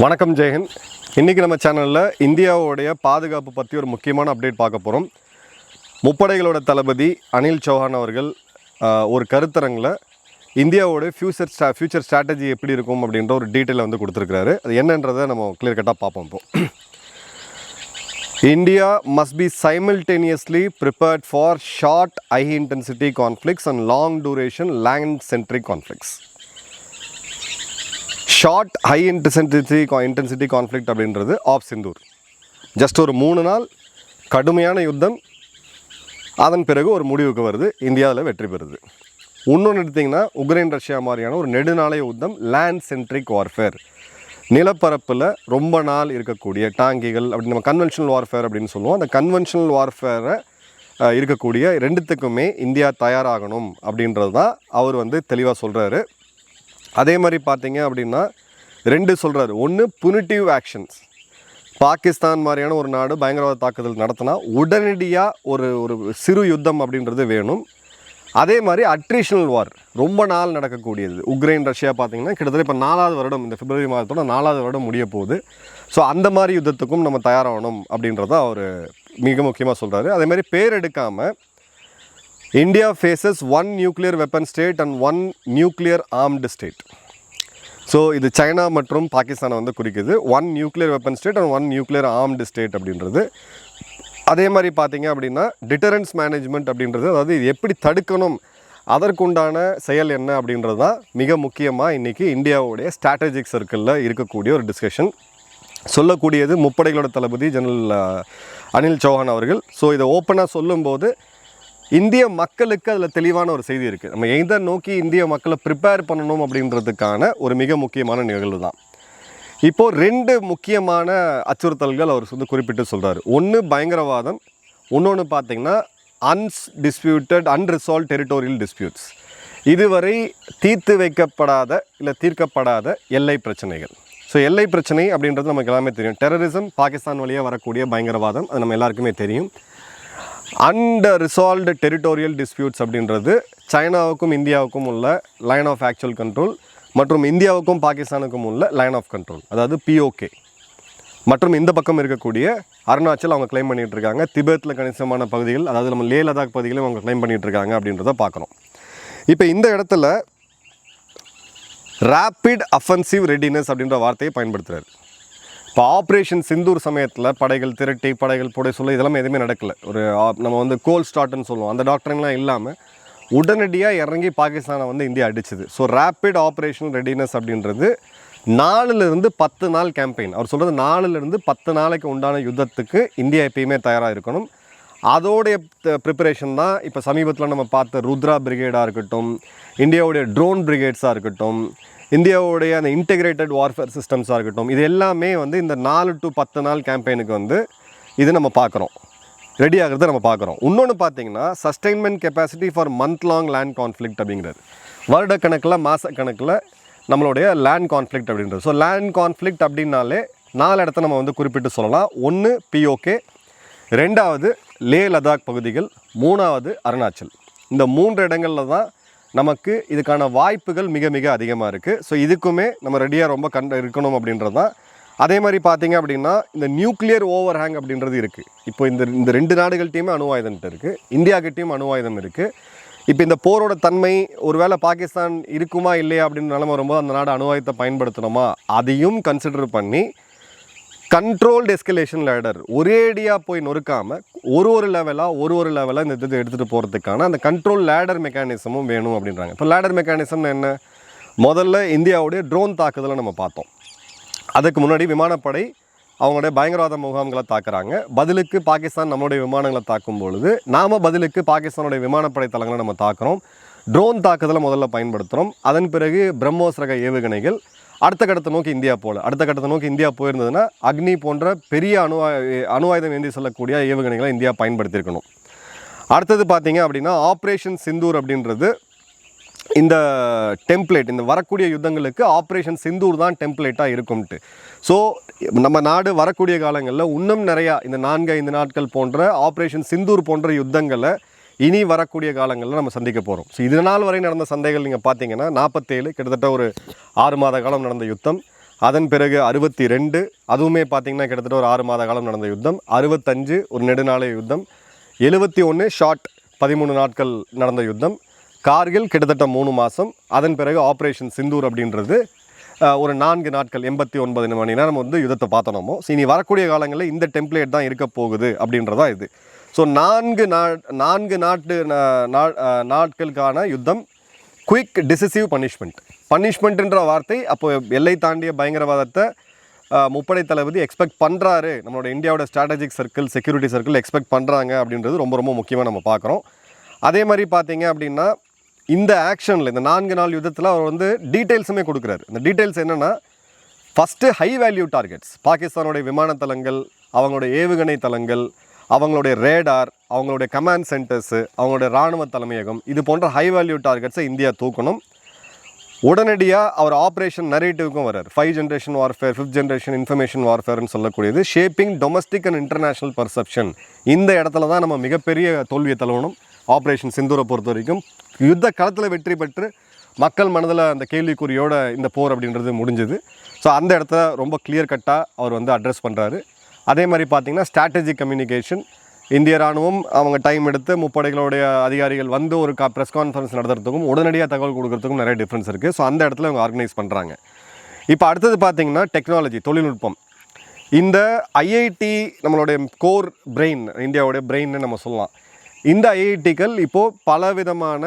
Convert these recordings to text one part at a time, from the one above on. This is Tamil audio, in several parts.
வணக்கம் ஜெயஹிந்த். இன்றைக்கி நம்ம சேனலில் இந்தியாவுடைய பாதுகாப்பு பற்றி ஒரு முக்கியமான அப்டேட் பார்க்க போகிறோம். முப்படைகளோட தளபதி அனில் சௌஹான் அவர்கள் ஒரு கருத்தரங்கில் இந்தியாவோட ஃபியூச்சர் ஸ்ட்ராட்டஜி எப்படி இருக்கும் அப்படின்ற ஒரு டீட்டெயிலை வந்து கொடுத்துருக்காரு. அது என்னன்றதை நம்ம கிளியர் கட்டாக பார்ப்போம். இப்போ India must be simultaneously prepared for short high intensity conflicts and long duration land centric conflicts. Short high intensity conflict அப்படின்றது ஆஃப் சிந்தூர், ஜஸ்ட் ஒரு 3 நாள் கடுமையான யுத்தம், அதன் பிறகு ஒரு முடிவுக்கு வருது, இந்தியாவில் வெற்றி பெறுது. இன்னொன்று எடுத்திங்கன்னா உக்ரைன் ரஷ்யா மாதிரியான ஒரு நெடுநாளைய யுத்தம், லேண்ட் சென்ட்ரிக் வார்ஃபேர், நிலப்பரப்பில் ரொம்ப நாள் இருக்கக்கூடிய டாங்கிகள் அப்படி நம்ம கன்வென்ஷனல் வார்ஃபேர் அப்படின்னு சொல்லுவோம். அந்த கன்வென்ஷனல் வார்ஃபேரை இருக்கக்கூடிய ரெண்டுத்துக்குமே இந்தியா தயாராகணும் அப்படின்றது தான் அவர் வந்து தெளிவாக சொல்கிறாரு. அதே மாதிரி பார்த்தீங்க அப்படின்னா 2 சொல்கிறாரு. ஒன்று புனிட்டிவ் ஆக்ஷன்ஸ், பாகிஸ்தான் மாதிரியான ஒரு நாடு பயங்கரவாத தாக்குதல் நடத்தினா உடனடியாக ஒரு சிறு யுத்தம் அப்படின்றது வேணும். அதே மாதிரி அட்ரிஷனல் வார், ரொம்ப நாள் நடக்கக்கூடியது. உக்ரைன் ரஷ்யா பார்த்திங்கன்னா கிட்டத்தட்ட இப்போ 4வது வருடம், இந்த பிப்ரவரி மாதத்தோட 4வது வருடம் முடிய போகுது. ஸோ அந்த மாதிரி யுத்தத்துக்கும் நம்ம தயாராகணும் அப்படின்றத அவர் மிக முக்கியமாக சொல்கிறாரு. அதே மாதிரி பேர் எடுக்காமல் India faces 1 nuclear weapon state and 1 nuclear armed state. So இது சைனா மற்றும் பாகிஸ்தானை வந்து குறிக்குது. 1 nuclear weapon state and 1 nuclear armed state அப்படின்றது. அதே மாதிரி பார்த்தீங்க அப்படின்னா டிட்டரன்ஸ் மேனேஜ்மெண்ட் அப்படின்றது, அதாவது இது எப்படி தடுக்கணும், அதற்குண்டான செயல் என்ன அப்படின்றது தான் மிக முக்கியமாக இன்றைக்கி இந்தியாவுடைய ஸ்ட்ராட்டஜிக் சர்க்கிளில் இருக்கக்கூடிய ஒரு டிஸ்கஷன். சொல்லக்கூடியது முப்படைகளோட தளபதி ஜெனரல் அனில் சௌஹான் அவர்கள். ஸோ இதை ஓப்பனாக சொல்லும்போது இந்திய மக்களுக்கு அதில் தெளிவான ஒரு செய்தி இருக்குது. நம்ம எதை நோக்கி இந்திய மக்களை ப்ரிப்பேர் பண்ணணும் அப்படின்றதுக்கான ஒரு மிக முக்கியமான நிகழ்வு தான். இப்போது 2 முக்கியமான அச்சுறுத்தல்கள் அவர் வந்து குறிப்பிட்டு சொல்கிறார். ஒன்று பயங்கரவாதம், இன்னொன்று பார்த்திங்கன்னா அன்ரிசால்வ் டெரிட்டோரியல் டிஸ்பியூட்ஸ், இதுவரை தீர்த்து வைக்கப்படாத இல்லை தீர்க்கப்படாத எல்லை பிரச்சனைகள். ஸோ எல்லை பிரச்சனை அப்படின்றது நமக்கு எல்லாமே தெரியும். டெரரிசம், பாகிஸ்தான் வழியாக வரக்கூடிய பயங்கரவாதம், அது நம்ம எல்லாருக்குமே தெரியும். அன்ரிசால்வ்டு டெரிட்டோரியல் டிஸ்பியூட்ஸ் அப்படின்றது சைனாவுக்கும் இந்தியாவுக்கும் உள்ள லைன் ஆஃப் ஆக்சுவல் கண்ட்ரோல் மற்றும் இந்தியாவுக்கும் பாகிஸ்தானுக்கும் உள்ள லைன் ஆஃப் கண்ட்ரோல், அதாவது POK. மற்றும் இந்த பக்கம் இருக்கக்கூடிய அருணாச்சல் அவங்க கிளைம் பண்ணிகிட்டு இருக்காங்க. திபெத்தில் கணிசமான பகுதிகள், அதாவது நம்ம லே லடாக் பகுதிகளும் அவங்க கிளைம் பண்ணிகிட்டு இருக்காங்க அப்படின்றத பார்க்குறோம். இப்போ இந்த இடத்துல ரேப்பிட் அஃபென்சிவ் ரெடினஸ் அப்படின்ற வார்த்தையை பயன்படுத்துகிறார். இப்போ ஆப்ரேஷன் சிந்தூர் சமயத்தில் படைகள் திரட்டி, படைகள் புடை சொல்ல இதெல்லாம் எதுவுமே நடக்கலை. நம்ம வந்து கோல் ஸ்டார்ட்னு சொல்லுவோம், அந்த டாக்டரிங்லாம் இல்லாமல் உடனடியாக இறங்கி பாகிஸ்தானை வந்து இந்தியா அடிச்சுது. ஸோ ரேப்பிட் ஆப்ரேஷன் ரெடினஸ் அப்படின்றது 4லிருந்து 10 நாள் கேம்பெயின். அவர் சொல்கிறது 4லிருந்து 10 நாளைக்கு உண்டான யுத்தத்துக்கு இந்தியா எப்பயுமே தயாராக இருக்கணும். அதோடைய ப்ரிப்பரேஷன் தான் இப்போ சமீபத்தில் நம்ம பார்த்த ருத்ரா பிரிகேடாக இருக்கட்டும், இந்தியாவுடைய ட்ரோன் பிரிகேட்ஸாக இருக்கட்டும், இந்தியாவுடைய அந்த இன்டெகிரேட்டட் வார்ஃபேர் சிஸ்டம்ஸாக இருக்கட்டும், இது எல்லாமே வந்து இந்த 4 to 10 நாள் கேம்பெயினுக்கு வந்து இது நம்ம பார்க்குறோம், ரெடி ஆகிறத நம்ம பார்க்குறோம். இன்னொன்று பார்த்தீங்கன்னா sustainment capacity for month long land conflict அப்படிங்கிறது, வருடக்கணக்கில் மாதக்கணக்கில் நம்மளுடைய லேண்ட் கான்ஃப்ளிக்ட் அப்படின்றது. ஸோ லேண்ட் கான்ஃப்ளிக்ட் அப்படின்னாலே 4 இடத்த நம்ம வந்து குறிப்பிட்டு சொல்லலாம். 1 POK, 2வது லே லடாக் பகுதிகள், 3வது அருணாச்சல். இந்த 3 இடங்களில் தான் நமக்கு இதுக்கான வாய்ப்புகள் மிக மிக அதிகமாக இருக்குது. ஸோ இதுக்குமே நம்ம ரெடியாக ரொம்ப இருக்கணும் அப்படின்றது தான். அதே மாதிரி பார்த்திங்க அப்படின்னா இந்த நியூக்ளியர் ஓவர் ஹேங் அப்படின்றது இருக்குது. இப்போ இந்த 2 நாடுகள்கிட்டையுமே அணு ஆயுதம்ட்டு இருக்குது, இந்தியாக்கிட்டையும் அணு ஆயுதம் இருக்குது. இப்போ இந்த போரோட தன்மை, ஒருவேளை பாகிஸ்தான் இருக்குமா இல்லையா அப்படின்னு நிலைமை வரும்போது அந்த நாடு அணு ஆயுதத்தை பயன்படுத்தணுமா, அதையும் கன்சிடர் பண்ணி கண்ட்ரோல்டு எஸ்கலேஷன் லேடர், ஒரேடியாக போய் நொறுக்காமல் ஒரு லெவலாக இந்த இதை எடுத்துகிட்டு போகிறதுக்கான அந்த கண்ட்ரோல் லேடர் மெக்கானிசமும் வேணும் அப்படின்றாங்க. இப்போ லேடர் மெக்கானிசம் என்ன? முதல்ல இந்தியாவுடைய ட்ரோன் தாக்குதலை நம்ம பார்த்தோம். அதுக்கு முன்னாடி விமானப்படை அவங்களுடைய பயங்கரவாத முகாம்களை தாக்குறாங்க. பதிலுக்கு பாகிஸ்தான் நம்மளுடைய விமானங்களை தாக்கும் பொழுது நாம் பதிலுக்கு பாகிஸ்தானுடைய விமானப்படை தளங்களை நம்ம தாக்குறோம். ட்ரோன் தாக்குதலை முதல்ல பயன்படுத்துகிறோம். அதன் பிறகு பிரம்மோஸ் ரக ஏவுகணைகள் அடுத்த கட்டத்தை நோக்கி இந்தியா போயிருந்ததுன்னா அக்னி போன்ற பெரிய அணு ஆயுதம் ஏந்தி செல்லக்கூடிய ஏவுகணைகளை இந்தியா பயன்படுத்தியிருக்கணும். அடுத்தது பார்த்தீங்க அப்படின்னா ஆப்ரேஷன் சிந்தூர் அப்படின்றது இந்த டெம்ப்ளேட், இந்த வரக்கூடிய யுத்தங்களுக்கு ஆப்ரேஷன் சிந்தூர் தான் டெம்ப்ளேட்டாக இருக்கும்ட்டு. ஸோ நம்ம நாடு வரக்கூடிய காலங்களில் இன்னும் நிறையா இந்த 4-5 நாட்கள் போன்ற ஆப்ரேஷன் சிந்தூர் போன்ற யுத்தங்களை இனி வரக்கூடிய காலங்களில் நம்ம சந்திக்க போகிறோம். ஸோ இது நாள் வரை நடந்த சந்தைகள் நீங்கள் பார்த்தீங்கன்னா 47 கிட்டத்தட்ட ஒரு 6 மாத காலம் நடந்த யுத்தம். அதன் பிறகு 62, அதுவுமே பார்த்திங்கன்னா கிட்டத்தட்ட ஒரு 6 மாத காலம் நடந்த யுத்தம். 65 ஒரு நெடுநாளைய யுத்தம். 71 ஷார்ட் 13 நாட்கள் நடந்த யுத்தம். கார்கில் கிட்டத்தட்ட 3 மாதம். அதன் பிறகு ஆப்ரேஷன் சிந்தூர் அப்படின்றது ஒரு 4 நாட்கள் 89 மணி நேரம் வந்து யுத்தத்தை பார்த்தோமோ. இனி வரக்கூடிய காலங்களில் இந்த டெம்ப்ளேட் தான் இருக்க போகுது அப்படின்றதா இது. ஸோ 4 நாட்களுக்கான யுத்தம். குயிக் டிசிசிவ் பனிஷ்மெண்ட்டுன்ற வார்த்தை அப்போ எல்லை தாண்டிய பயங்கரவாதத்தை முப்படை தளபதி எக்ஸ்பெக்ட் பண்ணுறாரு, நம்மளோட இந்தியாவோட strategic circle security circle expect பண்ணுறாங்க அப்படின்றது ரொம்ப ரொம்ப முக்கியமாக நம்ம பார்க்குறோம். அதே மாதிரி பார்த்தீங்க அப்படின்னா இந்த ஆக்ஷனில் இந்த 4 நாள் யுத்தத்தில் அவர் வந்து டீட்டெயில்ஸுமே கொடுக்குறாரு. இந்த டீட்டெயில்ஸ் என்னென்னா, ஃபஸ்ட்டு ஹை வேல்யூ டார்கெட்ஸ், பாகிஸ்தானுடைய விமான தளங்கள், அவங்களுடைய ஏவுகணை தளங்கள், அவங்களுடைய ரேடார், அவங்களுடைய கமாண்ட் சென்டர்ஸு, அவங்களுடைய இராணுவ தலைமையகம், இது போன்ற ஹை வேல்யூ டார்கெட்ஸை இந்தியா தூக்கணும். உடனடியாக அவர் ஆப்ரேஷன் நரேட்டிவ்க்கும் வர்றார். 5 generation warfare, 5th generation information வார்ஃபேர்னு சொல்லக்கூடியது shaping domestic and international perception. இந்த இடத்துல தான் நம்ம மிகப்பெரிய தோல்வியை தழுவணும். ஆப்ரேஷன் சிந்தூரை பொறுத்த வரைக்கும் யுத்த களத்தில் வெற்றி பெற்று மக்கள் மனதில் அந்த கேள்விக்குறியோட இந்த போர் அப்படின்றது முடிஞ்சுது. ஸோ அந்த இடத்துல ரொம்ப கிளியர் கட்டாக அவர் வந்து அட்ரஸ் பண்ணுறாரு. அதே மாதிரி பார்த்திங்கன்னா ஸ்ட்ராட்டஜிக் கம்யூனிகேஷன், இந்திய ராணுவம் அவங்க டைம் எடுத்து முப்படைகளுடைய அதிகாரிகள் வந்து ஒரு ப்ரெஸ் கான்ஃபரன்ஸ் நடத்துறதுக்கும் உடனடியாக தகவல் கொடுக்கறதுக்கும் நிறைய டிஃப்ரென்ஸ் இருக்குது. ஸோ அந்த இடத்துல அவங்க ஆர்கனைஸ் பண்ணுறாங்க. இப்போ அடுத்தது பார்த்திங்கன்னா டெக்னாலஜி, தொழில்நுட்பம். இந்த ஐஐடி நம்மளுடைய கோர் பிரெயின், இந்தியாவுடைய பிரெயின்னு நம்ம சொல்லலாம். இந்த ஐஐடிக்கள் இப்போது பலவிதமான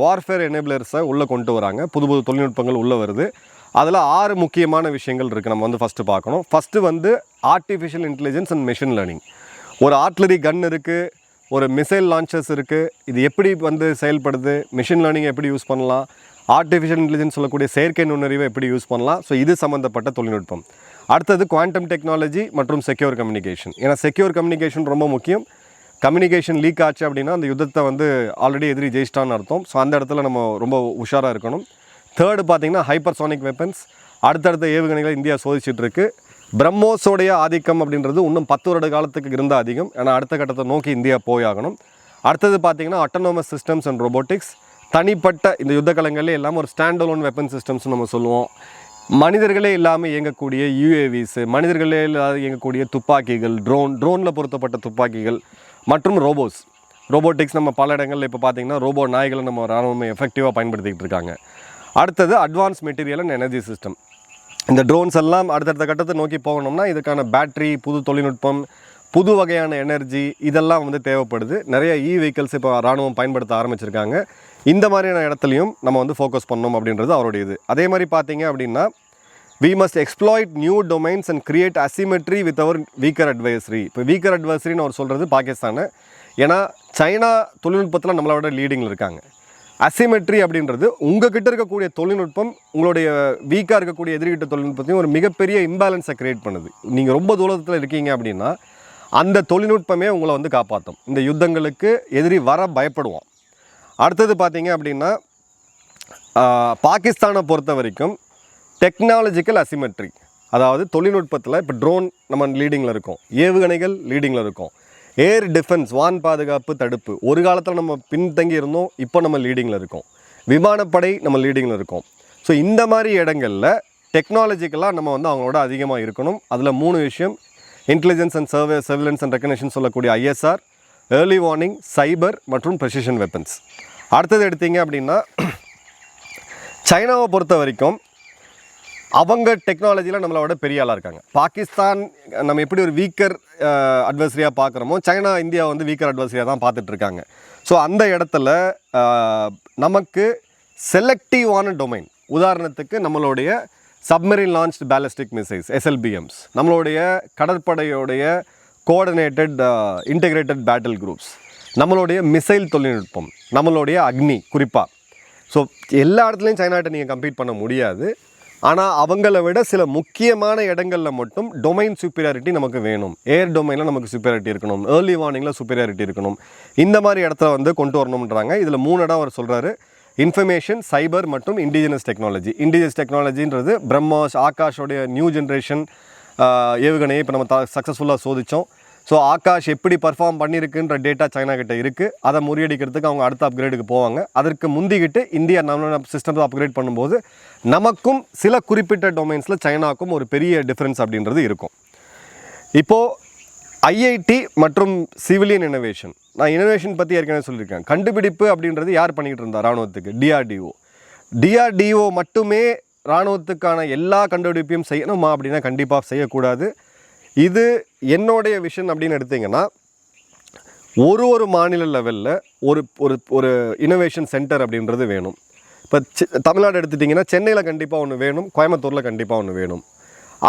வார்ஃபேர் எனேபிளர்ஸை உள்ளே கொண்டு வராங்க. புது புது தொழில்நுட்பங்கள் உள்ளே வருது. அதில் 6 முக்கியமான விஷயங்கள் இருக்குது, நம்ம வந்து ஃபஸ்ட்டு பார்க்கணும். ஃபஸ்ட்டு வந்து artificial intelligence and machine learning. ஒரு ஆர்ட்லரி கன் இருக்குது, ஒரு மிசைல் லான்ச்சர்ஸ் இருக்குது. இது எப்படி வந்து செயல்படுது, மிஷின் லேர்னிங்கை எப்படி யூஸ் பண்ணலாம், ஆர்டிஃபிஷியல் இன்டெலிஜென்ஸ் சொல்லக்கூடிய செயற்கை நுண்ணறிவை எப்படி யூஸ் பண்ணலாம். ஸோ இது சம்மந்தப்பட்ட தொழில்நுட்பம். அடுத்தது குவாண்டம் டெக்னாலஜி மற்றும் செக்யூர் கம்யூனிகேஷன். ஏன்னா செக்யூர் கம்யூனிகேஷன் ரொம்ப முக்கியம். கம்யூனிகேஷன் லீக் ஆச்சு அப்படின்னா அந்த யுத்தத்தை வந்து ஆல்ரெடி எதிரி ஜெயிச்சிட்டான்னு அர்த்தம். ஸோ அந்த இடத்துல நம்ம ரொம்ப உஷாராக இருக்கணும். தேர்டு பார்த்திங்கன்னா ஹைப்பர்சானிக் வெப்பன்ஸ். அடுத்தடுத்த ஏவுகணைகளை இந்தியா சோதிச்சிட்ருக்கு. பிரம்மோஸோடைய ஆதிக்கம் அப்படின்றது இன்னும் 10 வருட காலத்துக்கு இருந்தால் அதிகம். ஏன்னா அடுத்த கட்டத்தை நோக்கி இந்தியா போயாகணும். அடுத்தது பார்த்திங்கன்னா ஆட்டோனமஸ் சிஸ்டம்ஸ் அண்ட் ரோபோட்டிக்ஸ். தனிப்பட்ட இந்த யுத்த களங்களில் இல்லாமல் ஒரு ஸ்டாண்ட் அலோன் வெப்பன் சிஸ்டம்ஸ் நம்ம சொல்லுவோம். மனிதர்களே இல்லாமல் இயங்கக்கூடிய யூஏவிஸு, மனிதர்களே இல்லாத இயங்கக்கூடிய துப்பாக்கிகள், ட்ரோனில் பொருத்தப்பட்ட துப்பாக்கிகள் மற்றும் ரோபோட்டிக்ஸ். நம்ம பல இடங்களில் இப்போ பார்த்திங்கன்னா ரோபோ நாய்களை நம்ம ராணுவம் எஃபெக்டிவாக பயன்படுத்திக்கிட்டு இருக்காங்க. அடுத்தது advance material and energy system. இந்த ட்ரோன்ஸ் எல்லாம் அடுத்தடுத்த கட்டத்தை நோக்கி போகணும்னா இதுக்கான பேட்ரி, புது தொழில்நுட்பம், புது வகையான எனர்ஜி இதெல்லாம் வந்து தேவைப்படுது. நிறைய வெஹிக்கிள்ஸ் இப்போ ராணுவம் பயன்படுத்த ஆரம்பிச்சிருக்காங்க. இந்த மாதிரியான இடத்துலையும் நம்ம வந்து ஃபோக்கஸ் பண்ணணும் அப்படின்றது அவருடைய இது. அதே மாதிரி பார்த்தீங்க அப்படின்னா we must exploit new domains and create asymmetry with our weaker adversary. இப்போ வீக்கர் அட்வர்சரின்னு அவர் சொல்கிறது பாகிஸ்தானை. ஏன்னா சைனா தொழில்நுட்பத்தில் நம்மளை விட லீடிங்கில் இருக்காங்க. அசிமெட்ரி அப்படின்றது உங்ககிட்ட இருக்கக்கூடிய தொழில்நுட்பம் உங்களுடைய வீக்காக இருக்கக்கூடிய எதிர்கிட்ட தொழில்நுட்பத்தையும் ஒரு மிகப்பெரிய இம்பேலன்ஸை க்ரியேட் பண்ணுது. நீங்கள் ரொம்ப தூரத்தில் இருக்கீங்க அப்படின்னா அந்த தொழில்நுட்பமே உங்களை வந்து காப்பாற்றும். இந்த யுத்தங்களுக்கு எதிரி வர பயப்படுவான். அடுத்தது பார்த்தீங்க அப்படின்னா பாகிஸ்தானை பொறுத்த வரைக்கும் டெக்னாலஜிக்கல் அசிமெட்ரி, அதாவது தொழில்நுட்பத்தில் இப்போ ட்ரோன் நம்ம லீடிங்கில் இருக்கோம், ஏவுகணைகள் லீடிங்கில் இருக்கோம், ஏர் டிஃபென்ஸ் வான் பாதுகாப்பு தடுப்பு ஒரு காலத்தில் நம்ம பின்தங்கி இருந்தோம், இப்போ நம்ம லீடிங்கில் இருக்கோம், விமானப்படை நம்ம லீடிங்கில் இருக்கோம். ஸோ இந்த மாதிரி இடங்களில் டெக்னாலஜிக்கலாக நம்ம வந்து அவங்களோட அதிகமாக இருக்கணும். அதில் 3 விஷயம்: intelligence and surveillance and recognition சொல்லக்கூடிய ISR, ஏர்லி வார்னிங், சைபர் மற்றும் ப்ரெசிஷன் வெப்பன்ஸ். அடுத்தது எடுத்தீங்க அப்படின்னா சைனாவை பொறுத்த வரைக்கும் அவங்க டெக்னாலஜியில் நம்மளோட பெரிய ஆளாக இருக்காங்க. பாகிஸ்தான் நம்ம எப்படி ஒரு வீக்கர் அட்வர்சரியாக பார்க்குறோமோ சைனா இந்தியா வந்து வீக்கர் அட்வர்சரியாக தான் பார்த்துட்ருக்காங்க. ஸோ அந்த இடத்துல நமக்கு செலக்டிவான டொமைன், உதாரணத்துக்கு நம்மளுடைய submarine launched ballistic missiles SLBMs, நம்மளுடைய கடற்படையோடைய கோஆர்டினேட்டட் இன்டெகிரேட்டட் பேட்டில் குரூப்ஸ், நம்மளுடைய மிசைல் தொழில்நுட்பம், நம்மளுடைய அக்னி குறிப்பாக. ஸோ எல்லா இடத்துலையும் சைனாட்ட நீங்கள் கம்பீட் பண்ண முடியாது. ஆனால் அவங்கள விட சில முக்கியமான இடங்களில் மட்டும் டொமைன் சுப்பீரியாரிட்டி நமக்கு வேணும். ஏர் டொமைனில் நமக்கு சுப்பீரியாரிட்டி இருக்கணும், ஏர்லி வார்னிங்கில் சுப்பீரியாரிட்டி இருக்கணும். இந்த மாதிரி இடத்துல வந்து கொண்டு வரணுன்றாங்க. இதில் 3 இடம் அவர் சொல்கிறாரு: இன்ஃபர்மேஷன், சைபர் மற்றும் இண்டிஜினஸ் டெக்னாலஜி. இண்டிஜினஸ் டெக்னாலஜின்றது பிரம்மாஸ், ஆகாஷோடைய நியூ ஜென்ரேஷன் ஏவுகணையை இப்போ நம்ம சக்ஸஸ்ஃபுல்லாக சோதித்தோம். ஸோ ஆகாஷ் எப்படி பர்ஃபார்ம் பண்ணியிருக்குன்ற டேட்டா சைனா கிட்ட இருக்குது. அதை முறியடிக்கிறதுக்கு அவங்க அடுத்த அப்கிரேடுக்கு போவாங்க. அதற்கு முந்திக்கிட்டு இந்தியா நம்ம சிஸ்டம்ஸை அப்கிரேட் பண்ணும்போது நமக்கும் சில குறிப்பிட்ட டொமைன்ஸில் சைனாக்கும் ஒரு பெரிய டிஃப்ரென்ஸ் அப்படின்றது இருக்கும். இப்போது ஐஐடி மற்றும் சிவிலியன் இனோவேஷன், நான் இனோவேஷன் பற்றி ஏற்கனவே சொல்லியிருக்கேன். கண்டுபிடிப்பு அப்படின்றது யார் பண்ணிக்கிட்டு இருந்தா இராணுவத்துக்கு? டிஆர்டிஓ மட்டுமே இராணுவத்துக்கான எல்லா கண்டுபிடிப்பையும் செய்யணுமா அப்படின்னா கண்டிப்பாக செய்யக்கூடாது. இது என்னுடைய விஷன் அப்படின்னு எடுத்திங்கன்னா, ஒரு மாநில லெவலில் ஒரு ஒரு ஒரு இனோவேஷன் சென்டர் அப்படின்றது வேணும். இப்போ தமிழ்நாடு எடுத்துட்டிங்கன்னா சென்னையில் கண்டிப்பாக ஒன்று வேணும், கோயம்புத்தூரில் கண்டிப்பாக ஒன்று வேணும்.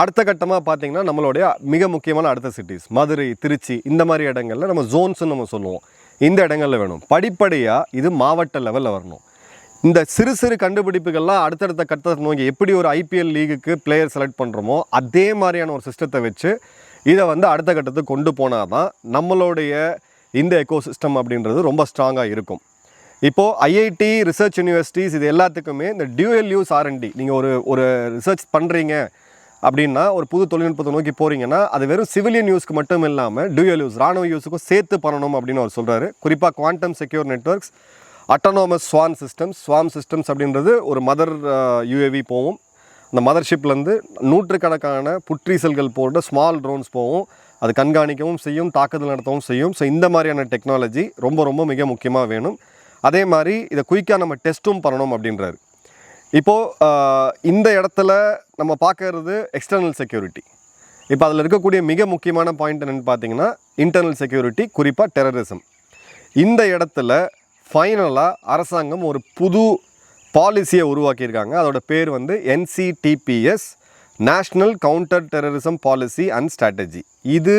அடுத்த கட்டமாக பார்த்திங்கன்னா நம்மளுடைய மிக முக்கியமான அடுத்த சிட்டிஸ் மதுரை, திருச்சி, இந்த மாதிரி இடங்களில் நம்ம ஜோன்ஸ்ன்னு நம்ம சொல்லுவோம். இந்த இடங்களில் வேணும். படிப்படியாக இது மாவட்ட லெவலில் வரணும். இந்த சிறு சிறு கண்டுபிடிப்புகள்லாம் அடுத்தடுத்த கட்டத்தை நோக்கி எப்படி ஒரு ஐபிஎல் லீகுக்கு பிளேயர் செலக்ட் பண்ணுறோமோ அதே மாதிரியான ஒரு சிஸ்டத்தை வச்சு இதை வந்து அடுத்த கட்டத்துக்கு கொண்டு போனால் தான் நம்மளுடைய இந்த எக்கோசிஸ்டம் அப்படின்றது ரொம்ப ஸ்ட்ராங்காக இருக்கும். இப்போது ஐஐடி, ரிசர்ச் யூனிவர்சிட்டிஸ் இது எல்லாத்துக்குமே இந்த டியூயல் யூஸ் ஆர்என்டி, நீங்கள் ஒரு ரிசர்ச் பண்ணுறீங்க அப்படின்னா ஒரு புது தொழில்நுட்பத்தை நோக்கி போகிறீங்கன்னா அது வெறும் சிவிலியன் யூஸ்க்கு மட்டும் இல்லாமல் டியூயல் யூஸ், ராணுவ யூஸுக்கும் சேர்த்து பண்ணணும் அப்படின்னு அவர் சொல்கிறாரு. குறிப்பாக quantum secure networks, autonomous swarm systems அப்படின்றது ஒரு மதர் யூஏவி போகும். அந்த மதர்ஷிப்லேருந்து நூற்றுக்கணக்கான புற்றீசல்கள் போன்ற ஸ்மால் ட்ரோன்ஸ் போகும். அது கண்காணிக்கவும் செய்யும், தாக்குதல் நடத்தவும் செய்யும். ஸோ இந்த மாதிரியான டெக்னாலஜி ரொம்ப மிக முக்கியமாக வேணும். அதே மாதிரி இதை குயிக்காக நம்ம டெஸ்ட்டும் பண்ணணும் அப்படின்றாரு. இப்போது இந்த இடத்துல நம்ம பார்க்கறது எக்ஸ்டர்னல் செக்யூரிட்டி. இப்போ அதில் இருக்கக்கூடிய மிக முக்கியமான பாயிண்ட் என்னென்னு பார்த்தீங்கன்னா இன்டர்னல் செக்யூரிட்டி, குறிப்பாக டெரரிசம். இந்த இடத்துல ஃபைனலாக அரசாங்கம் ஒரு புது பாலிசியை உருவாக்கியிருக்காங்க. அதோட பேர் வந்து NCTPS, national counter terrorism policy and strategy. இது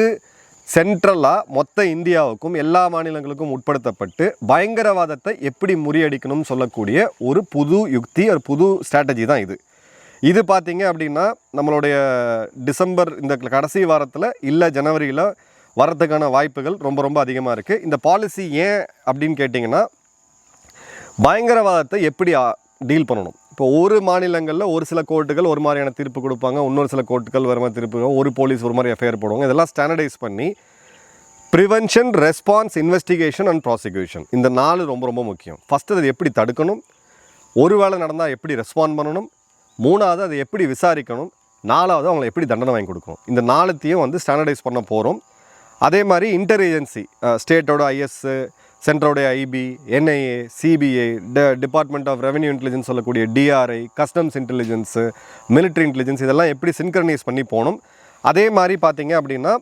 சென்ட்ரலாக மொத்த இந்தியாவுக்கும் எல்லா மாநிலங்களுக்கும் உட்படுத்தப்பட்டு பயங்கரவாதத்தை எப்படி முறியடிக்கணும்னு சொல்லக்கூடிய ஒரு புது யுக்தி, ஒரு புது ஸ்ட்ராட்டஜி தான் இது பார்த்தீங்க அப்படின்னா நம்மளுடைய டிசம்பர் இந்த கடைசி வாரத்தில் இல்லை ஜனவரியில் வரதுக்கான வாய்ப்புகள் ரொம்ப அதிகமாக இருக்குது. இந்த பாலிசி ஏன் அப்படின்னு கேட்டிங்கன்னா, பயங்கரவாதத்தை எப்படி டீல் பண்ணணும். இப்போ ஒரு மாநிலங்களில் ஒரு சில கோர்ட்டுகள் ஒரு மாதிரியான தீர்ப்பு கொடுப்பாங்க, இன்னொரு சில கோர்ட்டுகள் வேறு மாதிரி தீர்ப்பு, ஒரு போலீஸ் ஒரு மாதிரி எஃப்ஐஆர் போடுவாங்க. இதெல்லாம் ஸ்டாண்டர்டைஸ் பண்ணி prevention, response, investigation and prosecution, இந்த 4 ரொம்ப முக்கியம். ஃபஸ்ட்டு அதை எப்படி தடுக்கணும், ஒரு வேளை நடந்தால் எப்படி ரெஸ்பாண்ட் பண்ணணும், 3வது அதை எப்படி விசாரிக்கணும், 4வது அவங்களை எப்படி தண்டனை வாங்கி கொடுக்கணும். இந்த 4த்தையும் வந்து ஸ்டாண்டர்டைஸ் பண்ண போகிறோம். அதே மாதிரி இன்டர் ஏஜென்சி, ஸ்டேட்டோட IS, சென்ட்ரோடைய IB, NIA, CBI, department of revenue intelligence சொல்லக்கூடிய DRI, customs intelligence, military intelligence, இதெல்லாம் எப்படி சின்க்ரனைஸ் பண்ணி போகணும். அதே மாதிரி பார்த்தீங்க அப்படின்னா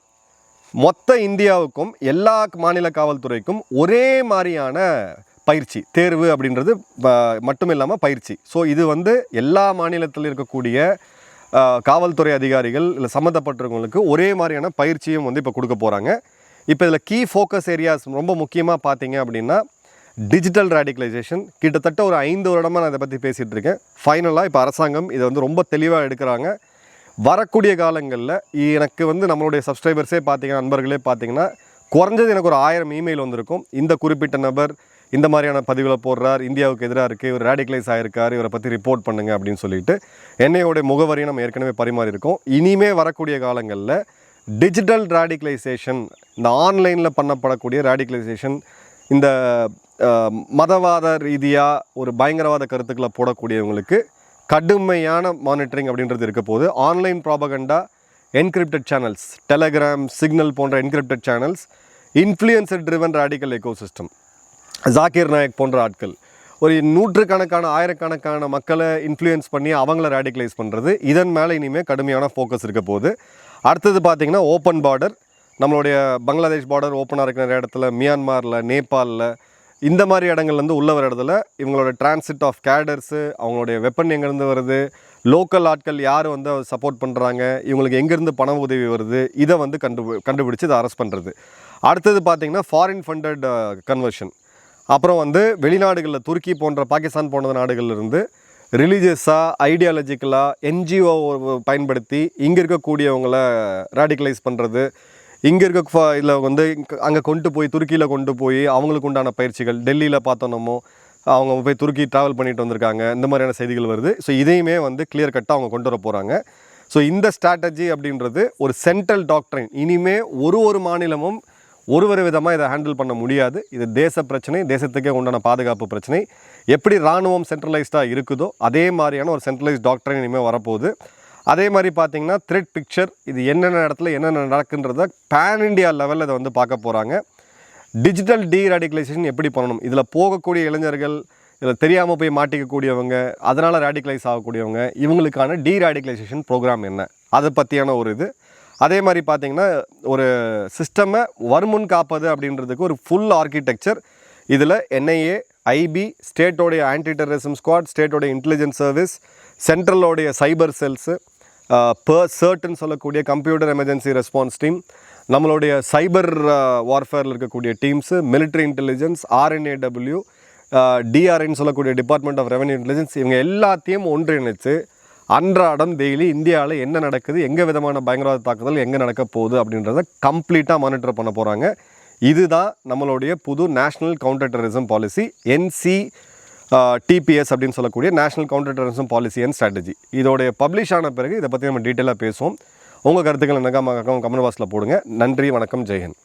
மொத்த இந்தியாவுக்கும் எல்லா மாநில காவல்துறைக்கும் ஒரே மாதிரியான பயிற்சி, தேர்வு அப்படின்றது மட்டும் இல்லாமல் பயிற்சி. ஸோ இது வந்து எல்லா மாநிலத்தில் இருக்கக்கூடிய காவல்துறை அதிகாரிகள் இல்லை சம்மந்தப்பட்டவங்களுக்கு ஒரே மாதிரியான பயிற்சியும் வந்து இப்போ கொடுக்க போகிறாங்க. இப்போ இதில் கீ ஃபோக்கஸ் ஏரியாஸ் ரொம்ப முக்கியமாக பார்த்தீங்க அப்படின்னா டிஜிட்டல் ரேடிகலைசேஷன். கிட்டத்தட்ட ஒரு 5 வருடமாக நான் இதை பற்றி பேசிகிட்டு இருக்கேன். ஃபைனலாக இப்போ அரசாங்கம் இதை வந்து ரொம்ப தெளிவாக எடுக்கிறாங்க. வரக்கூடிய காலங்களில் எனக்கு வந்து நம்மளுடைய சப்ஸ்கிரைபர்ஸே பார்த்தீங்கன்னா, நண்பர்களே பார்த்தீங்கன்னா, குறைஞ்சது எனக்கு ஒரு 1000 இமெயில் வந்திருக்கும். இந்த குறிப்பிட்ட நபர் இந்த மாதிரியான பதிவில் போடுறார், இந்தியாவுக்கு எதிராக இருக்குது, இவர் ரேடிகலைஸ் ஆகிருக்கார், இவரை பற்றி ரிப்போர்ட் பண்ணுங்க அப்படின்னு சொல்லிட்டு என்னையோடைய முகவரியை நம்ம ஏற்கனவே பரிமாறி இருக்கோம். இனிமே வரக்கூடிய காலங்களில் டிஜிட்டல் ரேடிகலைசேஷன், இந்த ஆன்லைனில் பண்ணப்படக்கூடிய ரேடிகலைசேஷன், இந்த மதவாத ரீதியாக ஒரு பயங்கரவாத கருத்துக்களை போடக்கூடியவங்களுக்கு கடுமையான மானிட்டரிங் அப்படின்றது இருக்க போது. Online propaganda, encrypted channels, Telegram, Signal போன்ற encrypted channels, influencer driven radical ecosystem, Zakir Naik போன்ற ஆட்கள் ஒரு நூற்றுக்கணக்கான ஆயிரக்கணக்கான மக்களை இன்ஃப்ளூயன்ஸ் பண்ணி அவங்கள ரேடிகலைஸ் பண்ணுறது, இதன் மேலே இனிமேல் கடுமையான ஃபோக்கஸ் இருக்க போகுது. அடுத்தது பார்த்திங்கன்னா ஓப்பன் பார்டர், நம்மளுடைய பங்களாதேஷ் பார்டர் ஓப்பனாக இருக்கிற இடத்துல, மியான்மாரில், நேபாளில், இந்த மாதிரி இடங்கள்லேருந்து உள்ள வர இடத்துல இவங்களோட டிரான்சிட் ஆஃப் கேடர்ஸு, அவங்களுடைய வெப்பன் எங்கேருந்து வருது, லோக்கல் ஆட்கள் யார் வந்து சப்போர்ட் பண்ணுறாங்க, இவங்களுக்கு எங்கேருந்து பண உதவி வருது, இதை வந்து கண்டுபிடிச்சி இதை அரெஸ்ட் பண்ணுறது. அடுத்தது பார்த்திங்கன்னா ஃபாரின் ஃபண்டட் கன்வர்ஷன். அப்புறம் வந்து வெளிநாடுகளில் துருக்கி போன்ற, பாகிஸ்தான் போன்ற நாடுகளிலிருந்து ரிலீஜியஸாக, ஐடியாலஜிக்கலாக NGO பயன்படுத்தி இங்கே இருக்கக்கூடியவங்கள ரேடிகலைஸ் பண்ணுறது, இங்கே இருக்க இதில் வந்து அங்கே கொண்டு போய் துருக்கியில் கொண்டு போய் அவங்களுக்கு உண்டான பயிற்சிகள், டெல்லியில் பார்த்தோன்னமோ அவங்க போய் துருக்கி ட்ராவல் பண்ணிட்டு வந்திருக்காங்க, இந்த மாதிரியான செய்திகள் வருது. ஸோ இதையுமே வந்து கிளியர் கட்டாக அவங்க கொண்டு வர போகிறாங்க. ஸோ இந்த ஸ்ட்ராட்டஜி அப்படின்றது ஒரு சென்ட்ரல் டாக்ட்ரைன். இனிமே ஒரு மாநிலமும் ஒரு விதமாக இதை ஹேண்டில் பண்ண முடியாது. இது தேச பிரச்சனை, தேசத்துக்கே உண்டான பாதுகாப்பு பிரச்சனை. எப்படி இராணுவம் சென்ட்ரலைஸ்டாக இருக்குதோ அதே மாதிரியான ஒரு சென்ட்ரலைஸ்ட் டாக்ட்ரைன் இனிமேல் வரப்போகுது. அதே மாதிரி பார்த்திங்கன்னா த்ரெட் பிக்சர், இது என்னென்ன இடத்துல என்னென்ன நடக்குன்றத பேன் இண்டியா லெவலில் இதை வந்து பார்க்க போகிறாங்க. டிஜிட்டல் டீராடிகலைசேஷன் எப்படி பண்ணணும், இதில் போகக்கூடிய இளைஞர்கள், இதில் தெரியாமல் போய் மாட்டிக்கக்கூடியவங்க, அதனால் ரேடிகலைஸ் ஆகக்கூடியவங்க, இவங்களுக்கான டீராடிகலைசேஷன் ப்ரோக்ராம் என்ன, அதை பற்றியான ஒரு இது. அதே மாதிரி பார்த்திங்கன்னா ஒரு சிஸ்டமை வருமுன் காப்பது அப்படின்றதுக்கு ஒரு ஃபுல் ஆர்கிடெக்சர். இதில் என்ஐஏ, ஐபி, ஸ்டேட்டோடைய ஆன்டி டெரரிசம் ஸ்குவாட், ஸ்டேட்டோடைய இன்டெலிஜென்ஸ் சர்வீஸ், சென்ட்ரலோடைய சைபர் செல்ஸு, சர்ட்னு சொல்லக்கூடிய கம்ப்யூட்டர் எமர்ஜென்சி ரெஸ்பான்ஸ் டீம், நம்மளுடைய சைபர் வார்ஃபேரில் இருக்கக்கூடிய டீம்ஸு, மிலிட்ரி இன்டெலிஜென்ஸ், RNAW, டிஆர்ஐன்னு சொல்லக்கூடிய டிபார்ட்மெண்ட் ஆஃப் ரெவன்யூ இன்டெலிஜென்ஸ், இவங்க எல்லாத்தையும் ஒன்றிணைச்சு அன்றாடம் டெய்லி இந்தியாவில் என்ன நடக்குது, எங்கே விதமான பயங்கரவாத தாக்குதல் எங்கே நடக்க போகுது அப்படின்றத கம்ப்ளீட்டாக மானிட்டர் பண்ண போகிறாங்க. இதுதான் நம்மளுடைய புது national counter terrorism policy, NCTPS அப்படின்னு சொல்லக்கூடிய national counter terrorism policy and strategy. இதோடைய பப்ளிஷ் ஆன பிறகு இதை பற்றி நம்ம டீட்டெயிலாக பேசுவோம். உங்கள் கருத்துக்கள் எனக்கு கமெண்ட் பாக்ஸில் போடுங்க. நன்றி, வணக்கம், ஜெய்ஹிந்த்.